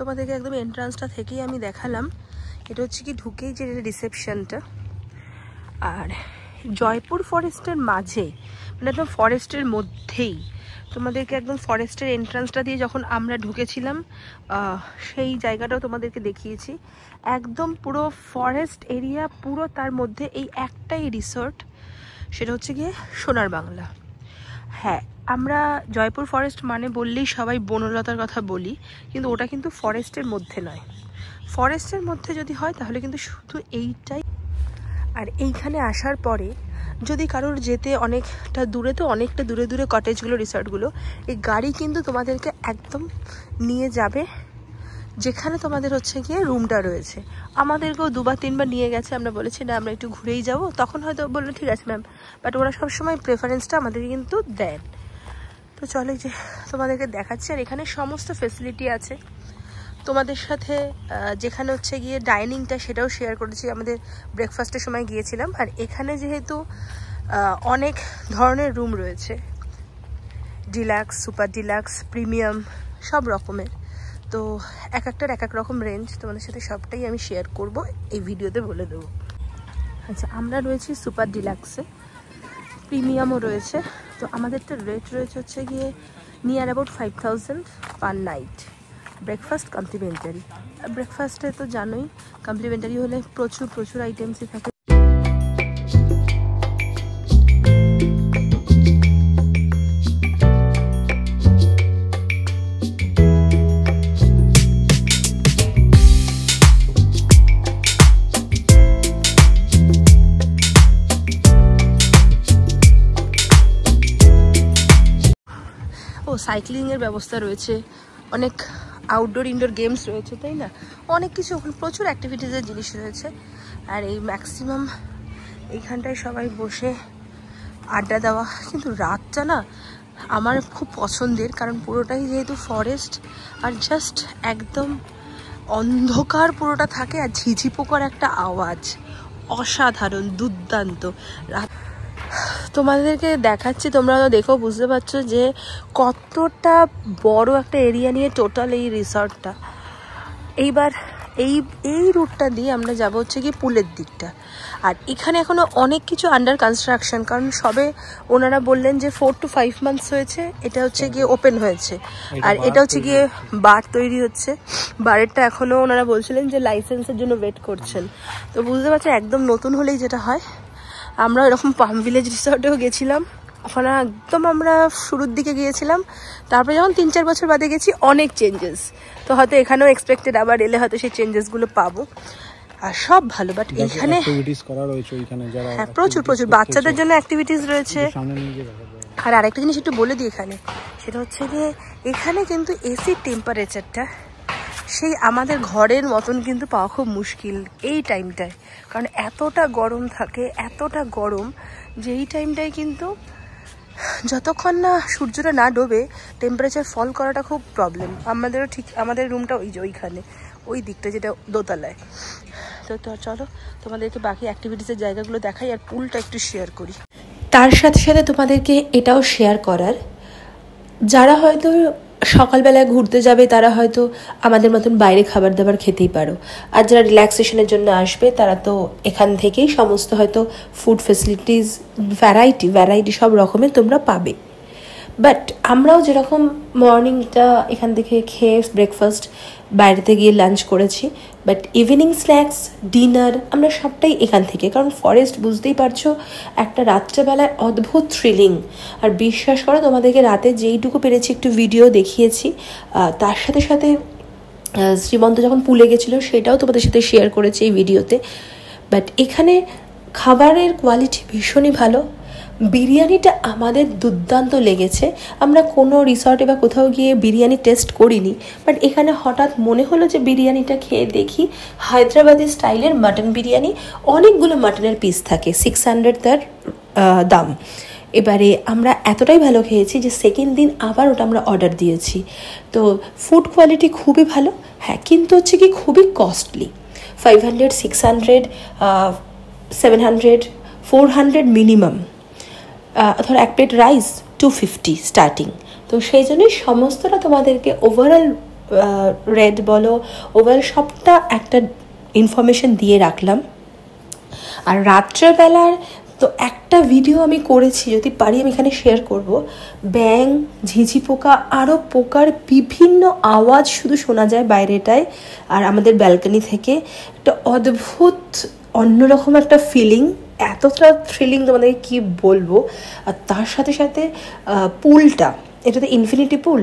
তোমাদেরকে একদম এন্ট্রান্সটা থেকেই আমি দেখালাম। এটা হচ্ছে কি ঢুকেই যে রিসেপশনটা, আর জয়পুর ফরেস্টের মাঝে মানে একদম ফরেস্টের মধ্যেই তোমাদেরকে একদম ফরেস্টের এন্ট্রান্সটা দিয়ে যখন আমরা ঢুকেছিলাম সেই জায়গাটাও তোমাদেরকে দেখিয়েছি। একদম পুরো ফরেস্ট এরিয়া, পুরো তার মধ্যে এই একটাই রিসর্ট, সেটা হচ্ছে গিয়ে সোনার বাংলা। হ্যাঁ, আমরা জয়পুর ফরেস্ট মানে বললেই সবাই বনলতার কথা বলি, কিন্তু ওটা কিন্তু ফরেস্টের মধ্যে নয়। ফরেস্টের মধ্যে যদি হয় তাহলে কিন্তু শুধু এইটাই। আর এইখানে আসার পরে যদি কারোর যেতে অনেকটা দূরে, তো অনেকটা দূরে দূরে কটেজগুলো, রিসর্টগুলো, এই গাড়ি কিন্তু তোমাদেরকে একদম নিয়ে যাবে যেখানে তোমাদের হচ্ছে গিয়ে রুমটা রয়েছে। আমাদেরকেও 2 বা 3 বার নিয়ে গেছে, আমরা বলেছি না আমরা একটু ঘুরেই যাব, তখন হয়তো বললো ঠিক আছে ম্যাম, বাট ওরা সবসময় প্রেফারেন্সটা আমাদেরকে কিন্তু দেন। তো চলো যে তোমাদেরকে দেখাচ্ছি। আর এখানে সমস্ত ফেসিলিটি আছে তোমাদের সাথে, যেখানে হচ্ছে গিয়ে ডাইনিংটা সেটাও শেয়ার করেছি, আমাদের ব্রেকফাস্টের সময় গিয়েছিলাম। আর এখানে যেহেতু অনেক ধরনের রুম রয়েছে, ডিলাক্স, সুপার ডিলাক্স, প্রিমিয়াম, সব রকমের, তো এক একটার এক এক রকম রেঞ্জ, তোমাদের সাথে সবটাই আমি শেয়ার করব, এই ভিডিওতে বলে দেবো। আচ্ছা, আমরা রয়েছি সুপার ডিলাক্সে, প্রিমিয়ামও রয়েছে। তো আমাদেরটা রেট রয়েছে হচ্ছে গিয়ে near about 5000 per night. Breakfast complimentary. ব্রেকফাস্টে তো জানোই কমপ্লিমেন্টারি হলে প্রচুর প্রচুর আইটেমসই থাকে। সাইক্লিংয়ের ব্যবস্থা রয়েছে, অনেক আউটডোর ইনডোর গেমস রয়েছে, তাই না, অনেক কিছু, প্রচুর অ্যাক্টিভিটিসের জিনিস রয়েছে। আর এই ম্যাক্সিমাম এইখানটায় সবাই বসে আড্ডা দেওয়া। কিন্তু রাতটা না আমার খুব পছন্দের, কারণ পুরোটাই যেহেতু ফরেস্ট, আর জাস্ট একদম অন্ধকার পুরোটা থাকে, আর ঝিঝি পোকার একটা আওয়াজ, অসাধারণ, দুর্দান্ত। রাত তোমাদেরকে দেখাচ্ছি, তোমরা দেখো বুঝতে পারছো যে কতটা বড় একটা এরিয়া নিয়ে টোটাল এই রিসর্টটা। এইবার এই রুটটা দিয়ে আমরা যাবো হচ্ছে কি পুলের দিকটা। আর এখানে এখনো অনেক কিছু আন্ডার কনস্ট্রাকশন, কারণ সবে ওনারা বললেন যে 4 to 5 months হয়েছে, এটা হচ্ছে গিয়ে ওপেন হয়েছে। আর এটা হচ্ছে গিয়ে বার তৈরি হচ্ছে, বারেরটা এখনো ওনারা বলছিলেন যে লাইসেন্সের জন্য ওয়েট করছেন। তো বুঝতে পারছো একদম নতুন হলেই যেটা হয়। আমরা এরকম পাম ভিলেজ রিসর্টেও গেছিলাম, ওখানে একদম আমরা শুরুর দিকে গিয়েছিলাম, তারপরে যখন 3-4 বছর বাদে গেছি অনেক চেঞ্জেস। তো হয়তো এখানেও এক্সপেক্টেড আবার এলে হয়তো সেই চেঞ্জেসগুলো পাবো। আর সব ভালো, বাট এইখানে হ্যাঁ প্রচুর প্রচুর বাচ্চাদের জন্য অ্যাক্টিভিটিস রয়েছে। আর আরেকটা জিনিস একটু বলে দিই এখানে, সেটা হচ্ছে যে এখানে কিন্তু এসির টেম্পারেচারটা সেই আমাদের ঘরের মতন কিন্তু পাওয়া খুব মুশকিল এই টাইমটায়, কারণ এতটা গরম থাকে, এতটা গরম যে এই টাইমটায় কিন্তু যতক্ষণ না সূর্যটা না ডোবে টেম্পারেচার ফল করাটা খুব প্রবলেম। আমাদেরও ঠিক, আমাদের রুমটা ওইখানে ওই দিকটা যেটা দোতলায়। তো চলো তোমাদেরকে বাকি অ্যাক্টিভিটিসের জায়গাগুলো দেখাই, আর পুলটা একটু শেয়ার করি। তার সাথে সাথে তোমাদেরকে এটাও শেয়ার করার, যারা হয়তো সকালবেলায় ঘুরতে যাবে তারা হয়তো আমাদের মতন বাইরে খাবার দাবার খেতেই পারো, আর যারা রিল্যাক্সেশনের জন্য আসবে তারা তো এখান থেকেই সমস্ত হয়তো ফুড ফেসিলিটিস ভ্যারাইটি সব রকমের তোমরা পাবে। বাট আমরাও যেরকম মর্নিংটা এখান থেকে খেয়ে ব্রেকফাস্ট, বাইরেতে গিয়ে লাঞ্চ করেছি, বাট ইভিনিং স্ন্যাক্স, ডিনার আমরা সবটাই এখান থেকে, কারণ ফরেস্ট বুঝতেই পারছো একটা রাত্রেবেলায় অদ্ভুত থ্রিলিং। আর বিশ্বাস করো তোমাদেরকে রাতে যেইটুকু পেরেছি একটু ভিডিও দেখিয়েছি, তার সাথে সাথে শ্রীমন্ত যখন পুলে গেছিলো সেটাও তোমাদের সাথে শেয়ার করেছি এই ভিডিওতে। বাট এখানে খাবারের কোয়ালিটি ভীষণই ভালো, বিরিয়ানিটা আমাদের দুর্দান্ত লেগেছে। আমরা কোনো রিসর্টে বা কোথাও গিয়ে বিরিয়ানি টেস্ট করিনি, বাট এখানে হঠাৎ মনে হলো যে বিরিয়ানিটা খেয়ে দেখি। হায়দ্রাবাদি স্টাইলের মাটন বিরিয়ানি, অনেকগুলো মাটনের পিস থাকে, 600 তার দাম। এবারে আমরা এতটাই ভালো খেয়েছি যে সেকেন্ড দিন আবার ওটা আমরা অর্ডার দিয়েছি। তো ফুড কোয়ালিটি খুবই ভালো, হ্যাঁ, কিন্তু হচ্ছে কি খুবই কস্টলি। 500, 600, 700, 400 মিনিমাম। ধর এক প্লেট রাইস 250 স্টার্টিং। তো সেই জন্যই সমস্তটা তোমাদেরকে ওভারঅল রেড বলো, ওভাল, সবটা একটা ইনফরমেশন দিয়ে রাখলাম। আর রাত্রেবেলার তো একটা ভিডিও আমি করেছি, যদি পারি আমি এখানে শেয়ার করব। ব্যাঙ, ঝিঝি পোকা, আরও পোকার বিভিন্ন আওয়াজ শুধু শোনা যায় বাইরেটায়, আর আমাদের ব্যালকনি থেকে একটা অদ্ভুত অন্যরকম একটা ফিলিং, এতটা থ্রিলিং তোমাদেরকে কী বলবো। আর তার সাথে সাথে পুলটা, এটা তো ইনফিনিটি পুল,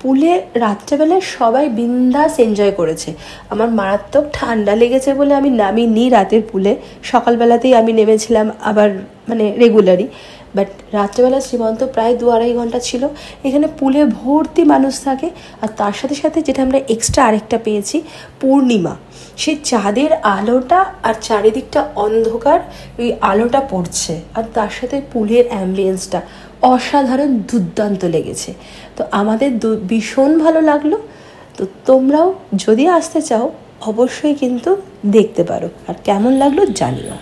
পুলে রাত্রেবেলায় সবাই বিন্দাস এনজয় করেছে। আমার মারাত্মক ঠান্ডা লেগেছে বলে আমি নামিনি রাতের পুলে, সকালবেলাতেই আমি নেমেছিলাম আবার মানে রেগুলারই। বাট রাত্রেবেলা শ্রীমন্ত প্রায় 2-2.5 ঘন্টা ছিল। এখানে পুলে ভর্তি মানুষ থাকে। আর তার সাথে সাথে যেটা আমরা এক্সট্রা আরেকটা পেয়েছি, পূর্ণিমা, সেই চাঁদের আলোটা আর চারিদিকটা অন্ধকার, ওই আলোটা পড়ছে, আর তার সাথে পুলের অ্যাম্বিয়েন্সটা অসাধারণ দুর্দান্ত লেগেছে। তো আমাদের ভীষণ ভালো লাগলো। তো তোমরাও যদি আসতে চাও অবশ্যই কিন্তু দেখতে পারো, আর কেমন লাগলো জানিও।